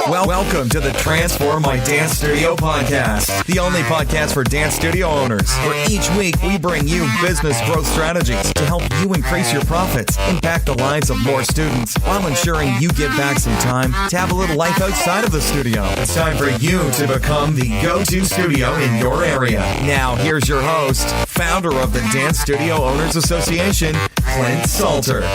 Welcome to the Transform My Dance Studio podcast, the only podcast for dance studio owners, where each week we bring you business growth strategies to help you increase your profits, impact the lives of more students, while ensuring you get back some time to have a little life outside of the studio. It's time for you to become the go-to studio in your area. Now, here's your host, founder of the Dance Studio Owners Association, Clint Salter.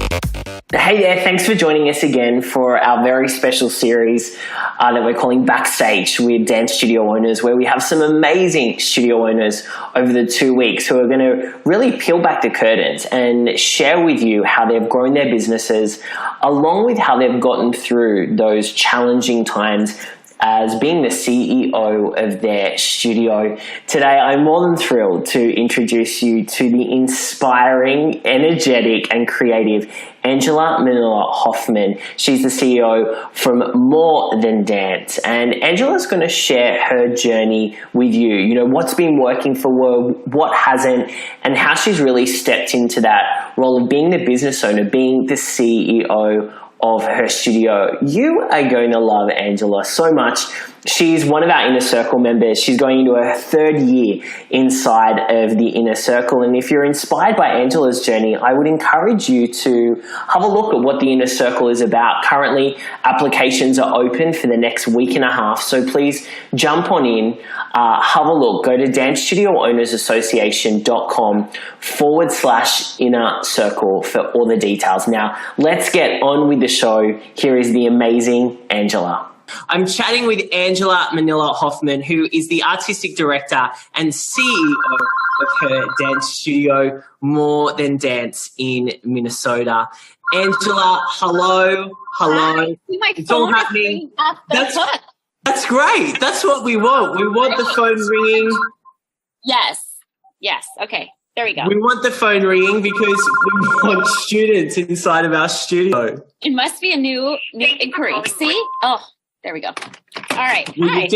Hey there, thanks for joining us again for our very special series that we're calling Backstage with dance studio owners, where we have some amazing studio owners over the 2 weeks who are going to really peel back the curtains and share with you how they've grown their businesses, along with how they've gotten through those challenging times as being the CEO of their studio. Today, I'm more than thrilled to introduce you to the inspiring, energetic, and creative Mannella Hoffman. She's the CEO from More Than Dance, and Angela's going to share her journey with you. You know, what's been working for her, what hasn't, and how she's really stepped into that role of being the business owner, being the CEO of her studio. You are going to love Angela so much. She's one of our Inner Circle members. She's going into her third year inside of the Inner Circle. And if you're inspired by Angela's journey, I would encourage you to have a look at what the Inner Circle is about. Currently, applications are open for the next week and a half. So please jump on in, have a look. Go to dancestudioownersassociation.com/Inner Circle for all the details. Now, let's get on with the show. Here is the amazing Angela. I'm chatting with Mannella Hoffman, who is the artistic director and CEO of her dance studio, More Than Dance in Minnesota. Angela, hello. Hi. My it's all happening. That's great. That's what we want. We want the phone ringing. Yes. Okay. There we go. We want the phone ringing because we want students inside of our studio. It must be a new inquiry. See? Oh. There we go. All right. Hi.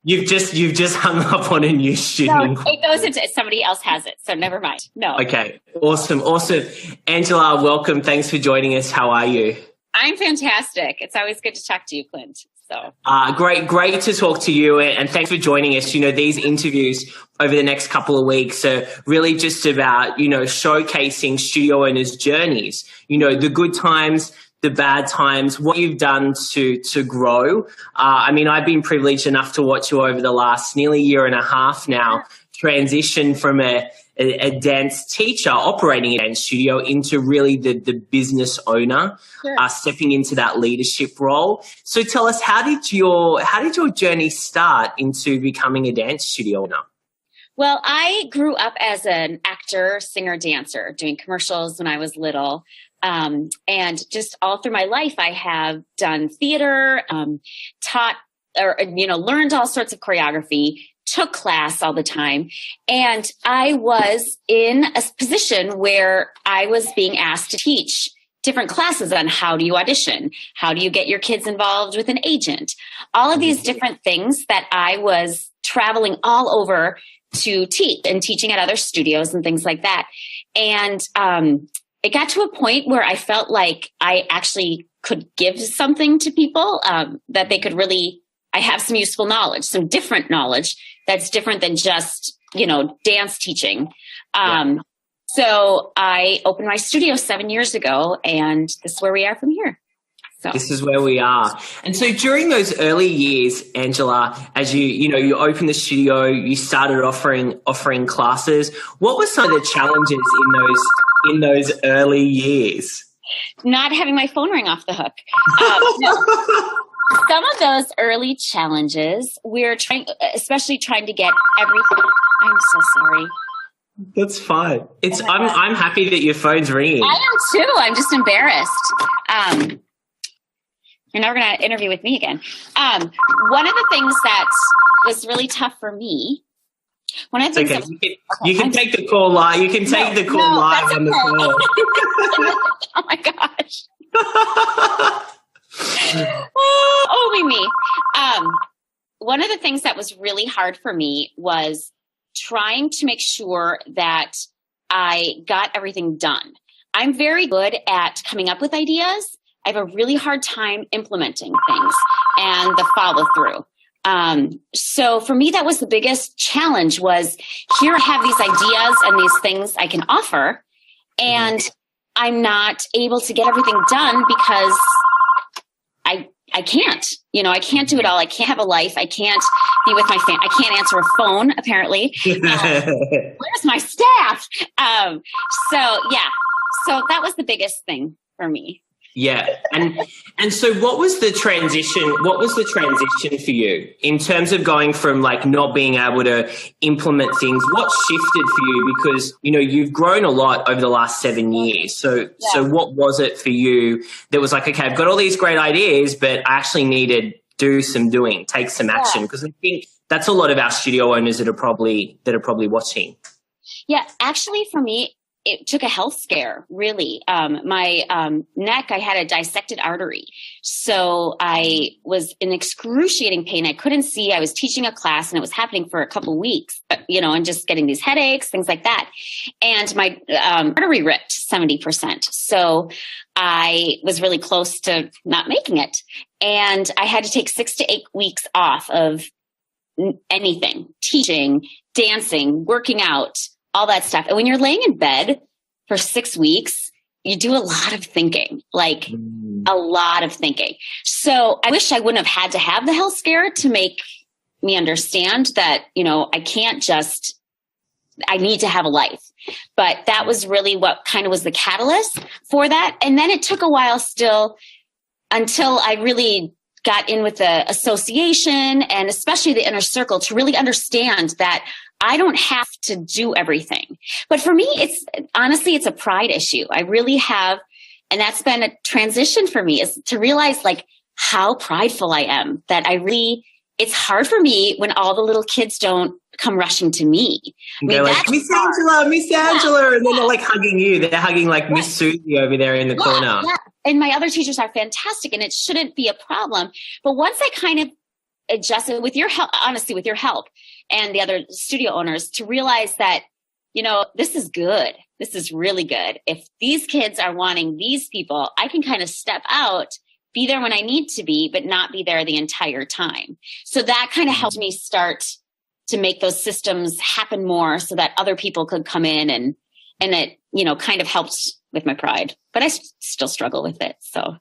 You've just hung up on a new student. No, it goes into somebody else has it, so never mind. No. Okay. Awesome. Angela, welcome. Thanks for joining us. How are you? I'm fantastic. It's always good to talk to you, Clint. So great to talk to you, and thanks for joining us. You know, these interviews over the next couple of weeks are really just about, you know, showcasing studio owners' journeys. You know, the good times, the bad times, what you've done to grow. I mean, I've been privileged enough to watch you over the last nearly year and a half now transition from a dance teacher operating a dance studio into really the business owner, stepping into that leadership role. So tell us, how did your journey start into becoming a dance studio owner? Well, I grew up as an actor, singer, dancer, doing commercials when I was little. And just all through my life, I have done theater, taught or, learned all sorts of choreography, took class all the time. And I was in a position where I was being asked to teach different classes on how do you audition? How do you get your kids involved with an agent? All of these different things that I was traveling all over to teach and teaching at other studios and things like that. And, it got to a point where I felt like I actually could give something to people, that they could really, I have some useful knowledge, some different knowledge that's different than just, dance teaching. So I opened my studio 7 years ago, and this is where we are from here. So. This is where we are. And so during those early years, Angela, as you opened the studio, you started offering classes. What were some of the challenges in those early years? Not having my phone ring off the hook. Some of those early challenges, we're especially trying to get everything. I'm so sorry. That's fine. I'm happy that your phone's ringing. I am too. I'm just embarrassed. You're never going to interview with me again. One of the things that was really tough for me. One of the things you can take the call live. You can take the call live on the phone. Oh my gosh. Oh, only me. One of the things that was really hard for me was trying to make sure that I got everything done. I'm very good at coming up with ideas, I have a really hard time implementing things and the follow through. So for me, that was the biggest challenge was here I have these ideas and these things I can offer, and I'm not able to get everything done because I can't, I can't do it all. I can't have a life. I can't be with my family. I can't answer a phone, apparently. Where's my staff? So that was the biggest thing for me. Yeah. And so what was the transition? What was the transition for you in terms of going from like not being able to implement things? What shifted for you? Because, you've grown a lot over the last 7 years. So what was it for you that was like, okay, I've got all these great ideas, but I actually need to do some doing, take some action? Because I think that's a lot of our studio owners that are probably watching. Yeah. Actually, for me, it took a health scare, really. My neck, I had a dissected artery. So I was in excruciating pain. I couldn't see. I was teaching a class and it was happening for a couple of weeks, and just getting these headaches, things like that. And my artery ripped 70%. So I was really close to not making it. And I had to take 6 to 8 weeks off of anything, teaching, dancing, working out, all that stuff. And when you're laying in bed for 6 weeks, you do a lot of thinking, a lot of thinking. So I wish I wouldn't have had to have the health scare to make me understand that, I need to have a life. But that was really what kind of was the catalyst for that. And then it took a while still until I really got in with the association and especially the inner circle to really understand that I don't have to do everything. But for me, it's a pride issue. I really have, and that's been a transition for me, is to realize how prideful I am, that it's hard for me when all the little kids don't come rushing to me. They're like, Miss Angela, and then they're hugging you. They're hugging Miss Susie over there in the corner. Yeah. And my other teachers are fantastic and it shouldn't be a problem. But once I kind of adjusted with your help, honestly, with your help and the other studio owners, to realize that, this is good. This is really good. If these kids are wanting these people, I can kind of step out, be there when I need to be, but not be there the entire time. So that kind of helped me start to make those systems happen more so that other people could come in and it, kind of helped with my pride, but I still struggle with it. So.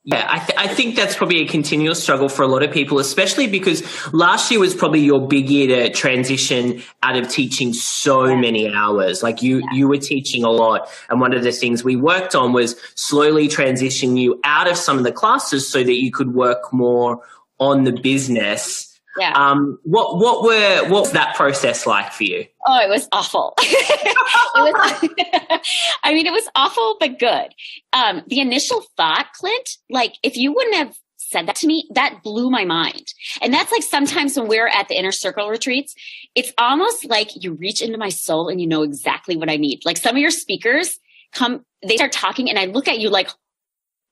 Yeah, I think that's probably a continual struggle for a lot of people, especially because last year was probably your big year to transition out of teaching so many hours. You were teaching a lot. And one of the things we worked on was slowly transitioning you out of some of the classes so that you could work more on the business. Yeah. What was that process like for you? Oh, it was awful. It was awful, but good. The initial thought, Clint, if you wouldn't have said that to me, that blew my mind. And that's sometimes when we're at the inner circle retreats, it's almost like you reach into my soul and you know exactly what I need. Some of your speakers they start talking and I look at you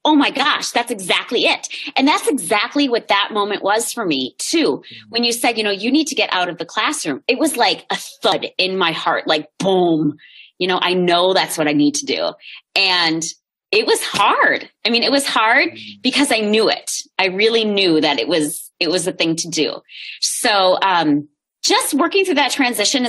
oh my gosh, that's exactly it. And that's exactly what that moment was for me too. When you said, you need to get out of the classroom, it was like a thud in my heart, boom, I know that's what I need to do. And it was hard. It was hard because I knew it. I really knew that it was the thing to do. So, just working through that transition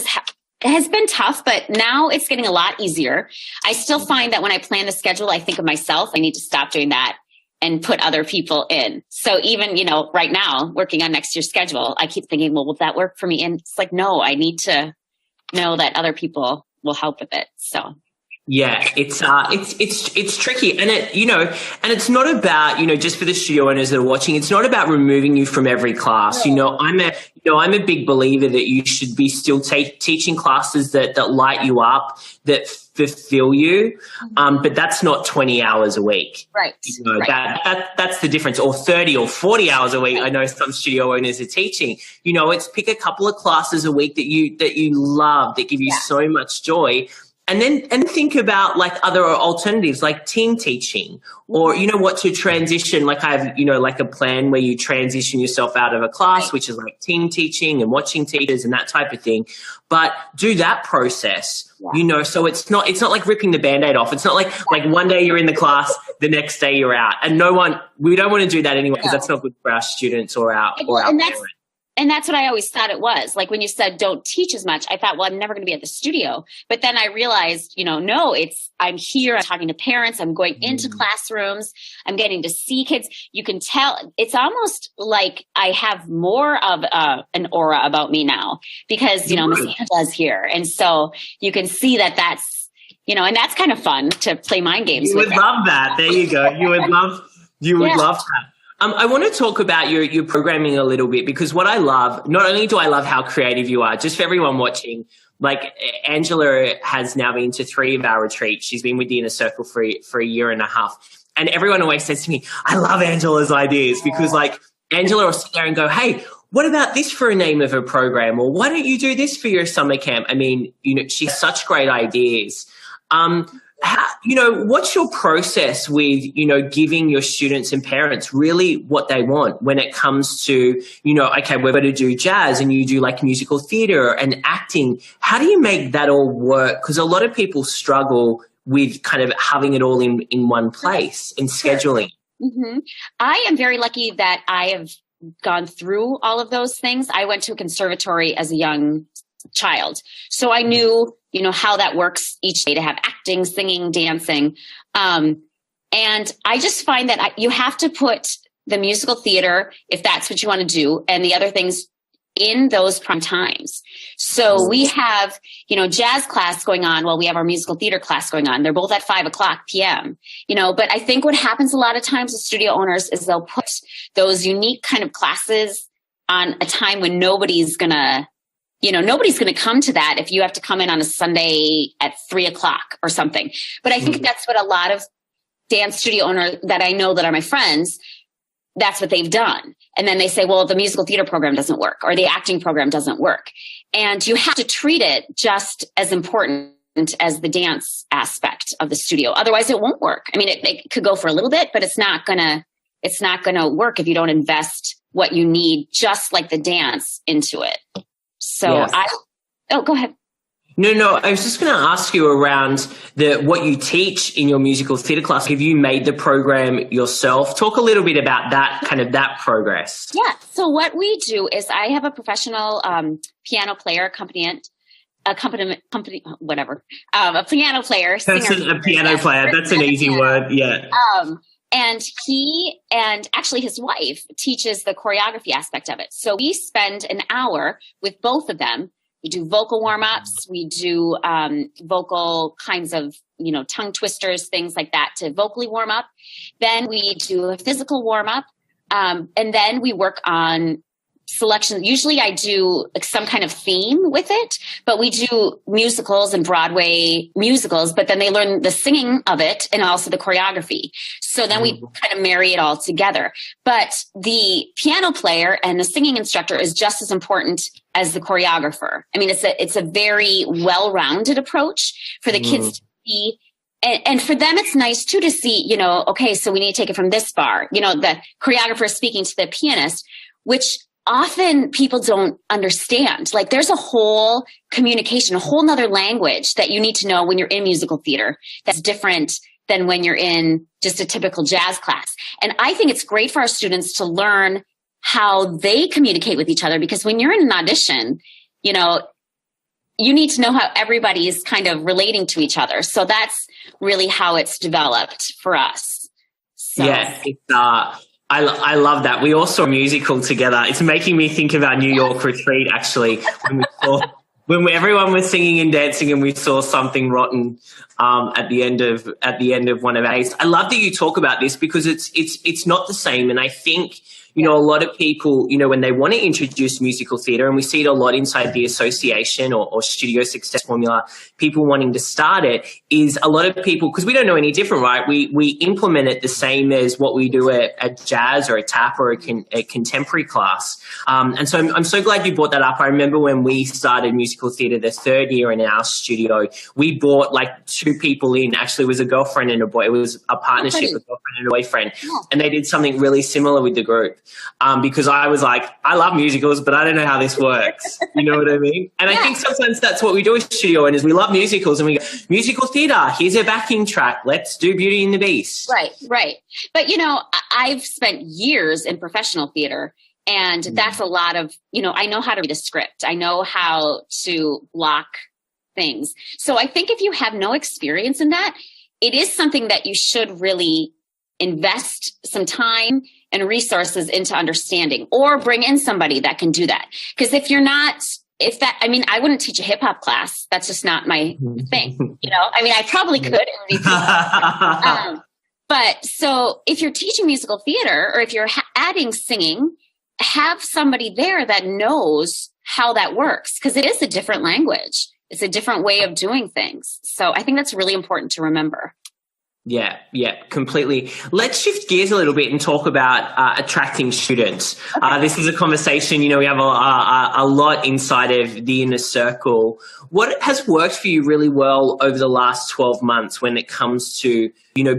has been tough, but now it's getting a lot easier. I still find that when I plan the schedule, I think of myself. I need to stop doing that and put other people in. So even, right now, working on next year's schedule, I keep thinking, well, will that work for me? And it's no, I need to know that other people will help with it. So. Yeah, it's tricky. And and it's not about, just for the studio owners that are watching, it's not about removing you from every class. I'm a big believer that you should be still teaching classes that light you up, that fulfill you. But that's not 20 hours a week. Right. That's the difference, or 30 or 40 hours a week. I know some studio owners are teaching, it's pick a couple of classes a week that you love, that give you so much joy. And then think about like other alternatives like team teaching, or, you know what, to transition. Like I have, you know, like a plan where you transition yourself out of a class, which is like team teaching and watching teachers and that type of thing. But do that process, you know, so it's not like ripping the Band-Aid off. It's not like one day you're in the class, the next day you're out. And we don't want to do that anyway, because that's not good for our students or our parents. And that's what I always thought it was. Like when you said don't teach as much, I thought, well, I'm never going to be at the studio. But then I realized, you know, no, I'm here, I'm talking to parents, I'm going into classrooms, I'm getting to see kids. You can tell it's almost like I have more of an aura about me now because, you know, Miss Angela's here. And so you can see that's, you know, and that's kind of fun to play mind games with. You would love that. There you go. You would love that. I want to talk about your programming a little bit, because what I love, not only do I love how creative you are, just for everyone watching, like Angela has now been to 3 of our retreats. She's been with the Inner Circle for a year and a half. And everyone always says to me, I love Angela's ideas, because like Angela will sit there and go, hey, what about this for a name of a program? Or why don't you do this for your summer camp? I mean, you know, she has such great ideas. You know, what's your process with, you know, giving your students and parents really what they want when it comes to, you know, okay, we're going to do jazz and you do like musical theatre and acting. How do you make that all work? Because a lot of people struggle with kind of having it all in one place and scheduling. Mm-hmm. I am very lucky that I have gone through all of those things. I went to a conservatory as a young child. So I knew, you know, how that works each day to have acting, singing, dancing. And I just find that you have to put the musical theater, if that's what you want to do, and the other things in those prime times. So we have, you know, jazz class going on while we have our musical theater class going on. They're both at 5:00 p.m., you know, but I think what happens a lot of times with studio owners is they'll put those unique kind of classes on a time when nobody's going to come to that if you have to come in on a Sunday at 3:00 or something. But I think that's what a lot of dance studio owners that I know that are my friends, that's what they've done. And then they say, well, the musical theater program doesn't work or the acting program doesn't work. And you have to treat it just as important as the dance aspect of the studio. Otherwise it won't work. I mean, it could go for a little bit, but it's not gonna work if you don't invest what you need, just like the dance, into it. So go ahead. No, I was just going to ask you around what you teach in your musical theatre class. Have you made the program yourself? Talk a little bit about that progress. Yeah. So what we do is I have a professional piano player, a piano player. That's a piano player. That's an easy word. Yeah. And he and actually his wife teaches the choreography aspect of it. So we spend an hour with both of them. We do vocal warm-ups. We do vocal kinds of, you know, tongue twisters, things like that to vocally warm up. Then we do a physical warm-up. And then we work on selection. Usually I do like some kind of theme with it, but we do musicals and Broadway musicals, but then they learn the singing of it and also the choreography. So then we kind of marry it all together. But the piano player and the singing instructor is just as important as the choreographer. I mean, it's a very well-rounded approach for the kids to be. And for them, it's nice too to see, you know, okay, so we need to take it from this bar. You know, the choreographer speaking to the pianist, which often people don't understand. Like there's a whole communication, a whole nother language that you need to know when you're in musical theater that's different than when you're in just a typical jazz class. And I think it's great for our students to learn how they communicate with each other, because when you're in an audition, you know, you need to know how everybody is kind of relating to each other. So that's really how it's developed for us. So. Yeah, I love that. We all saw a musical together. It's making me think of our New York retreat, actually, when everyone was singing and dancing and we saw Something Rotten at the end of one of our days. I love that you talk about this, because it's not the same. And I think, a lot of people, when they want to introduce musical theatre, and we see it a lot inside the association or studio success formula, people wanting to start it, is a lot of people, because we don't know any different, right? We implement it the same as what we do at jazz or a tap or a contemporary class. And so I'm so glad you brought that up. I remember when we started musical theatre the third year in our studio, we brought like 2 people in. Actually, it was a girlfriend and a boy. It was a partnership with a girlfriend and a boyfriend. Yeah. And they did something really similar with the group, because I was like, I love musicals, but I don't know how this works. You know what I mean? And I think sometimes that's what we do as studio owners. We love musicals and we go, musical theatre, here's a backing track. Let's do Beauty and the Beast. Right. But, I've spent years in professional theater, and that's a lot of, I know how to read a script. I know how to block things. So I think if you have no experience in that, it is something that you should really invest some time and resources into understanding, or bring in somebody that can do that. Because I wouldn't teach a hip hop class. That's just not my thing. I probably could. But so if you're teaching musical theater, or if you're adding singing, have somebody there that knows how that works, because it is a different language. It's a different way of doing things. So I think that's really important to remember. Yeah, completely. Let's shift gears a little bit and talk about attracting students. This is a conversation, we have a lot inside of the inner circle. What has worked for you really well over the last 12 months when it comes to,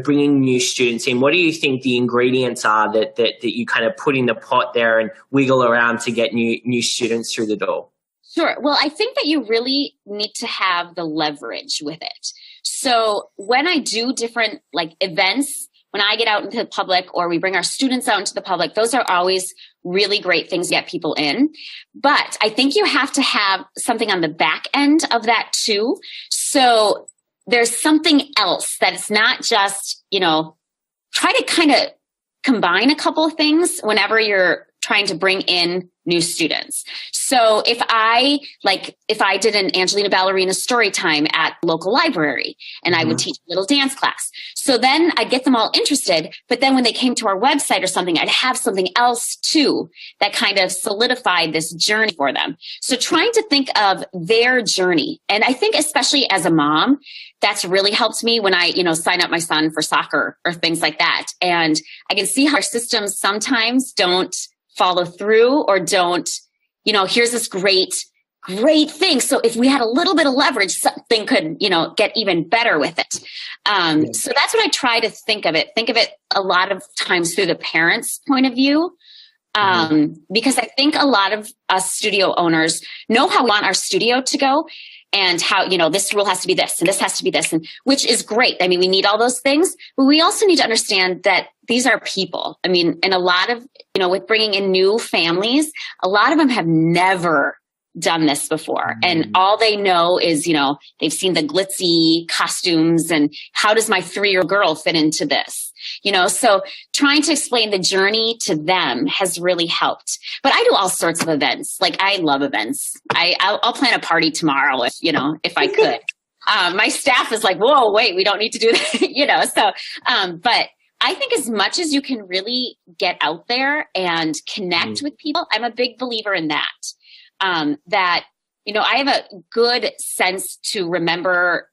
bringing new students in? What do you think the ingredients are that you kind of put in the pot there and wiggle around to get new students through the door? Sure. Well, I think that you really need to have the leverage with it. So when I do different events, when I get out into the public, or we bring our students out into the public, those are always really great things to get people in. But I think you have to have something on the back end of that too. So there's something else that it's not just, try to kind of combine a couple of things whenever you're trying to bring in new students. So if I did an Angelina Ballerina story time at local library, and I would teach a little dance class. So then I'd get them all interested, but then when they came to our website or something, I'd have something else too that kind of solidified this journey for them. So trying to think of their journey. And I think especially as a mom, that's really helped me when I, sign up my son for soccer or things like that. And I can see how our systems sometimes don't follow through, or don't, here's this great thing. So if we had a little bit of leverage, something could, get even better with it. So that's what I try to think of it. Think of it a lot of times through the parents' point of view. Because I think a lot of us studio owners know how we want our studio to go, and how, this rule has to be this, and this has to be this, and which is great. I mean, we need all those things, but we also need to understand that these are people. I mean, and a lot of, with bringing in new families, a lot of them have never done this before. And all they know is, they've seen the glitzy costumes, and how does my 3-year-old girl fit into this? So trying to explain the journey to them has really helped. But I do all sorts of events. I love events. I'll plan a party tomorrow if I could. My staff is like, whoa, wait, we don't need to do that, but I think as much as you can really get out there and connect with people, I'm a big believer in that. That, I have a good sense to remember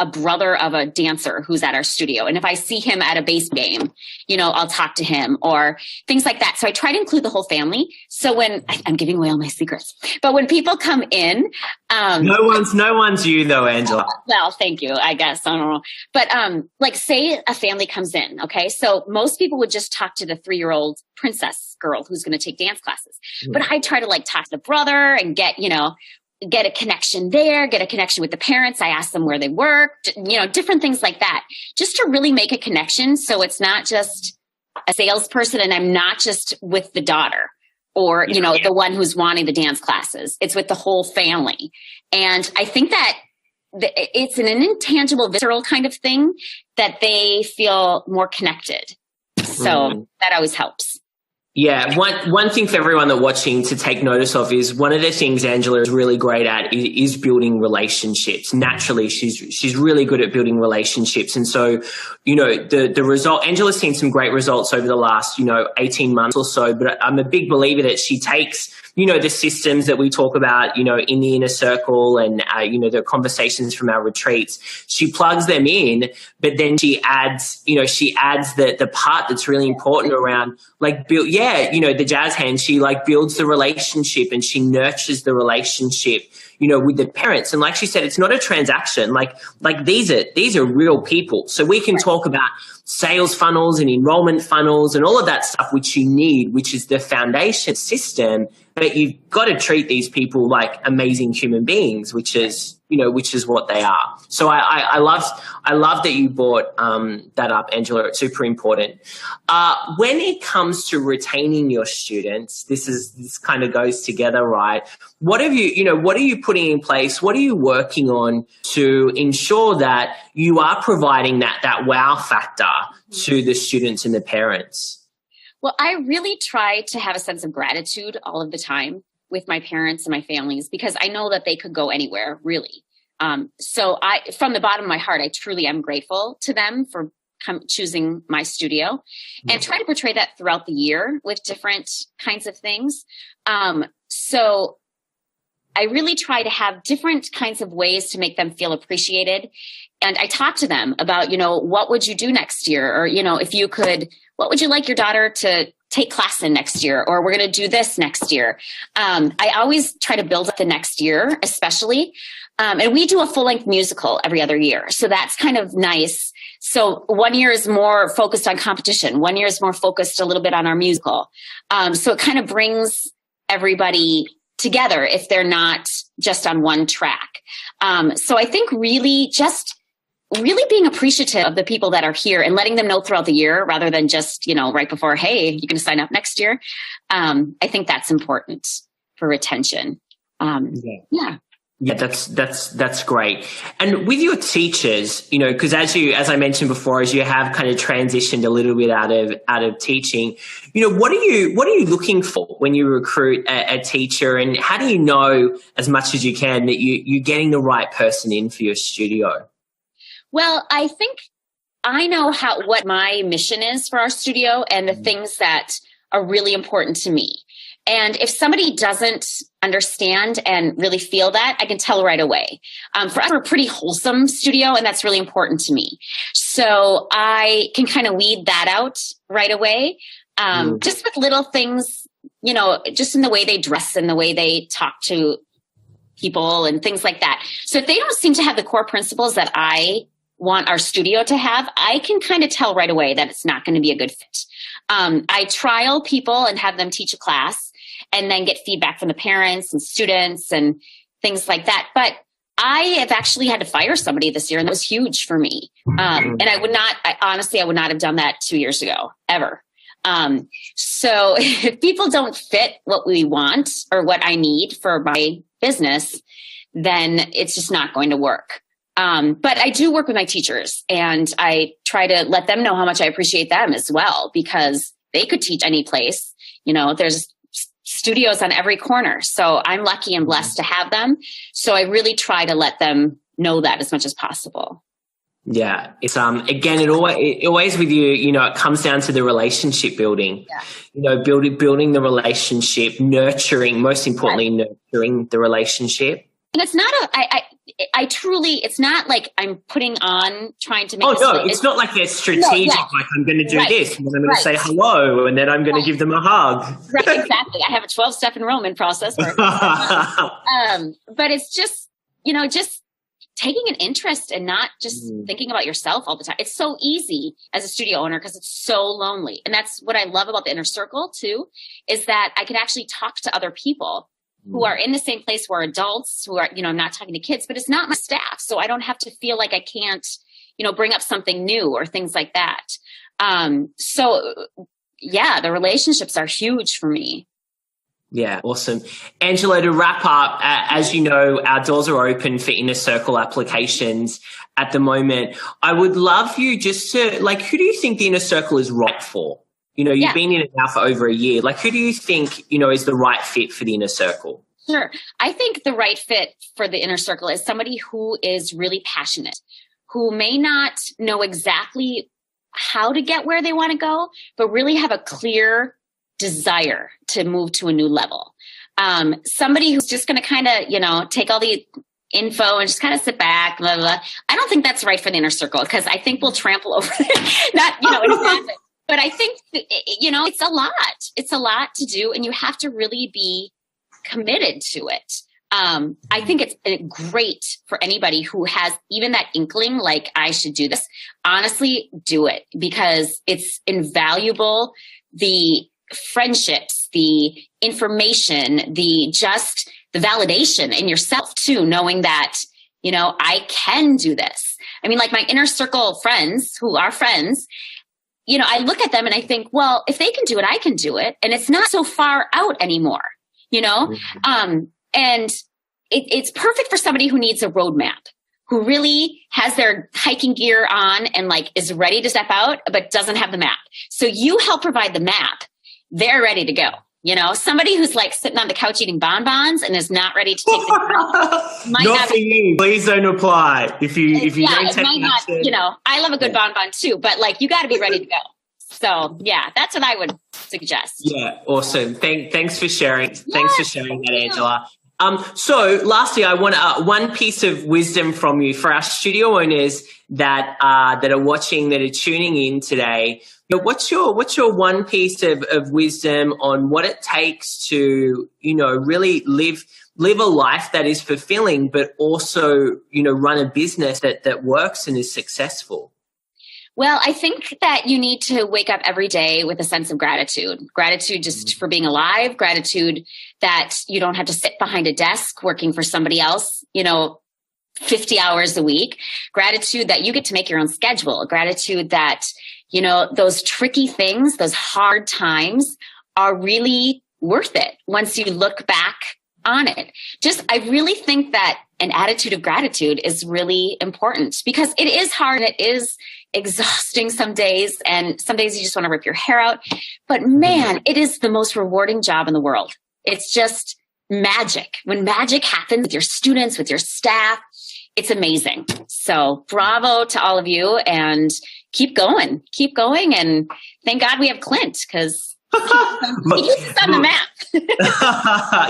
a brother of a dancer who's at our studio. And if I see him at a bass game, I'll talk to him, or things like that. So I try to include the whole family. So when I'm giving away all my secrets, but when people come in, no one's you though, Angela. Well, thank you. I guess, I don't know. But, say a family comes in. Okay. So most people would just talk to the 3-year-old princess girl who's going to take dance classes. But I try to talk to the brother and get a connection there, get a connection with the parents. I ask them where they work, different things like that, just to really make a connection. So it's not just a salesperson, and I'm not just with the daughter or, the one who's wanting the dance classes. It's with the whole family. And I think that it's an intangible, visceral kind of thing that they feel more connected. So that always helps. Yeah, one thing for everyone that's watching to take notice of is one of the things Angela is really great at is building relationships. Naturally, she's really good at building relationships. And so, the result, Angela's seen some great results over the last, 18 months or so, but I'm a big believer that she takes, the systems that we talk about, in the inner circle and, the conversations from our retreats, she plugs them in, but then she adds the part that's really important around the jazz hand. She builds the relationship and she nurtures the relationship, with the parents. And like she said, it's not a transaction. These are real people. So we can talk about sales funnels and enrollment funnels and all of that stuff, which you need, which is the foundation system. But you've got to treat these people like amazing human beings, which is what they are. So I love that you brought that up, Angela. It's super important. When it comes to retaining your students, this kind of goes together, right? What are you putting in place? What are you working on to ensure that you are providing that wow factor to the students and the parents? Well, I really try to have a sense of gratitude all of the time with my parents and my families, because I know that they could go anywhere, really. So from the bottom of my heart, I truly am grateful to them for choosing my studio, and try to portray that throughout the year with different kinds of things. So I really try to have different kinds of ways to make them feel appreciated. And I talk to them about, what would you do next year? Or, if you could, what would you like your daughter to take class in next year? Or we're going to do this next year. I always try to build up the next year, especially. And we do a full-length musical every other year. So that's kind of nice. So one year is more focused on competition. One year is more focused a little bit on our musical. So it kind of brings everybody together if they're not just on one track. So I think really being appreciative of the people that are here and letting them know throughout the year rather than just, right before, hey, you're going to sign up next year. I think that's important for retention. Yeah, that's great. And with your teachers, because as I mentioned before, as you have kind of transitioned a little bit out of teaching, what are you looking for when you recruit a teacher, and how do you know as much as you can that you're getting the right person in for your studio? Well, I think I know what my mission is for our studio and the things that are really important to me. And if somebody doesn't understand and really feel that, I can tell right away. For us, we're a pretty wholesome studio, and that's really important to me. So I can kind of weed that out right away. Just with little things, just in the way they dress and the way they talk to people and things like that. So if they don't seem to have the core principles that I want our studio to have, I can kind of tell right away that it's not going to be a good fit. I trial people and have them teach a class, and then get feedback from the parents and students and things like that. But I have actually had to fire somebody this year, and that was huge for me. And I would not have done that 2 years ago, ever. So if people don't fit what we want or what I need for my business, then it's just not going to work. But I do work with my teachers, and I try to let them know how much I appreciate them as well, because they could teach any place. There's studios on every corner. So I'm lucky and blessed to have them. So I really try to let them know that as much as possible. Yeah. It's, again, it always with you, it comes down to the relationship building, building the relationship, nurturing, most importantly, nurturing the relationship. And it's not I truly, it's not like I'm putting on trying to make it's not like they're strategic, like I'm going to do this, and then I'm going to say hello, and then I'm going to give them a hug. Right, exactly. I have a 12-step enrollment process. But it's just, just taking an interest and not just thinking about yourself all the time. It's so easy as a studio owner because it's so lonely. And that's what I love about the inner circle too, is that I can actually talk to other people who are in the same place, who are adults, who are, I'm not talking to kids, but it's not my staff. So I don't have to feel like I can't, bring up something new or things like that. The relationships are huge for me. Yeah, awesome. Angela, to wrap up, as you know, our doors are open for Inner Circle applications at the moment. I would love you just to, who do you think the Inner Circle is right for? you've been in it now for over a year. Like, who do you think, is the right fit for the inner circle? Sure. I think the right fit for the inner circle is somebody who is really passionate, who may not know exactly how to get where they want to go, but really have a clear desire to move to a new level. Somebody who's just going to kind of, take all the info and just kind of sit back, blah, blah, blah. I don't think that's right for the inner circle, because I think we'll trample over it. Not, in a bad way. But I think, it's a lot. It's a lot to do, and you have to really be committed to it. I think it's great for anybody who has even that inkling, like, I should do this. Honestly, do it, because it's invaluable. The friendships, the information, the validation in yourself too, knowing that, I can do this. I mean, like my inner circle friends who are friends, I look at them and I think, well, if they can do it, I can do it. And it's not so far out anymore, Mm-hmm. And it's perfect for somebody who needs a roadmap, who really has their hiking gear on and like is ready to step out, but doesn't have the map. So you help provide the map. They're ready to go. Somebody who's like sitting on the couch eating bonbons and is not ready to take the not for you. Please don't apply. If you don't take action. I love a good bonbon too, but like you got to be ready to go. So yeah, that's what I would suggest. Yeah, awesome. Thanks for sharing. Thanks for sharing that, Angela. So lastly, I want one piece of wisdom from you for our studio owners that are watching, that are tuning in today. What's your one piece of wisdom on what it takes to, really live a life that is fulfilling, but also, run a business that works and is successful? Well, I think that you need to wake up every day with a sense of gratitude. Gratitude just for being alive, gratitude that you don't have to sit behind a desk working for somebody else, 50 hours a week. Gratitude that you get to make your own schedule. Gratitude that, those tricky things, those hard times are really worth it once you look back on it. I really think that an attitude of gratitude is really important, because it is hard and it is exhausting some days, and some days you just want to rip your hair out. But man, it is the most rewarding job in the world. It's just magic. When magic happens with your students, with your staff, it's amazing. So bravo to all of you, and keep going. And thank God we have Clint, because he's on the map.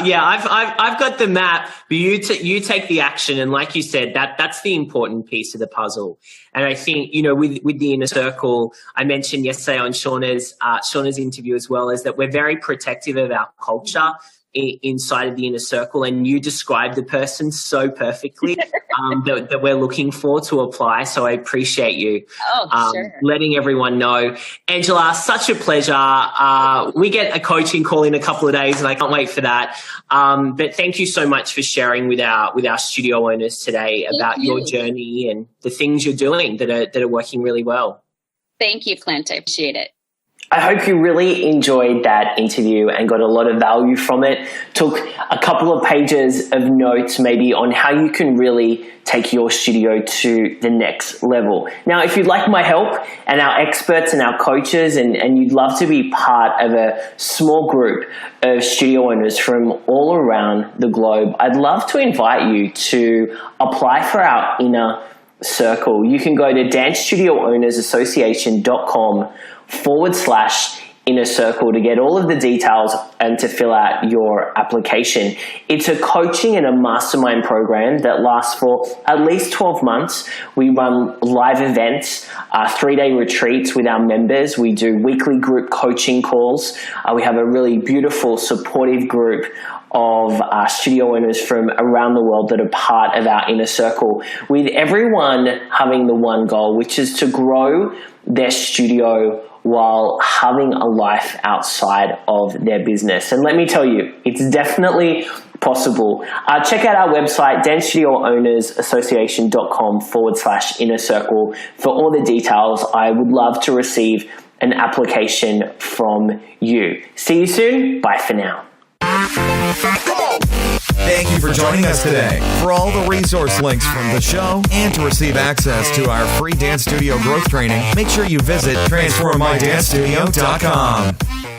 Yeah, I've got the map, but you take the action, and like you said, that's the important piece of the puzzle. And I think with the inner circle, I mentioned yesterday on Shauna's interview as well, is that we're very protective of our culture inside of the inner circle, and you described the person so perfectly that we're looking for to apply. So I appreciate you letting everyone know. Angela, such a pleasure. We get a coaching call in a couple of days, and I can't wait for that. But thank you so much for sharing with our studio owners today about your journey and the things you're doing that are working really well. Thank you, Clint. I appreciate it. I hope you really enjoyed that interview and got a lot of value from it. Took a couple of pages of notes maybe on how you can really take your studio to the next level. Now, if you'd like my help and our experts and our coaches, and you'd love to be part of a small group of studio owners from all around the globe, I'd love to invite you to apply for our inner circle. You can go to dancestudioownersassociation.com/inner circle to get all of the details and to fill out your application. It's a coaching and a mastermind program that lasts for at least 12 months. We run live events, 3-day retreats with our members. We do weekly group coaching calls. We have a really beautiful, supportive group of studio owners from around the world that are part of our inner circle, with everyone having the one goal, which is to grow their studio while having a life outside of their business. And let me tell you, it's definitely possible. Check out our website, dancestudioownersassociation.com/inner circle for all the details. I would love to receive an application from you. See you soon. Bye for now. Come on. Thank you for joining us today. For all the resource links from the show and to receive access to our free dance studio growth training, make sure you visit transformmydancestudio.com.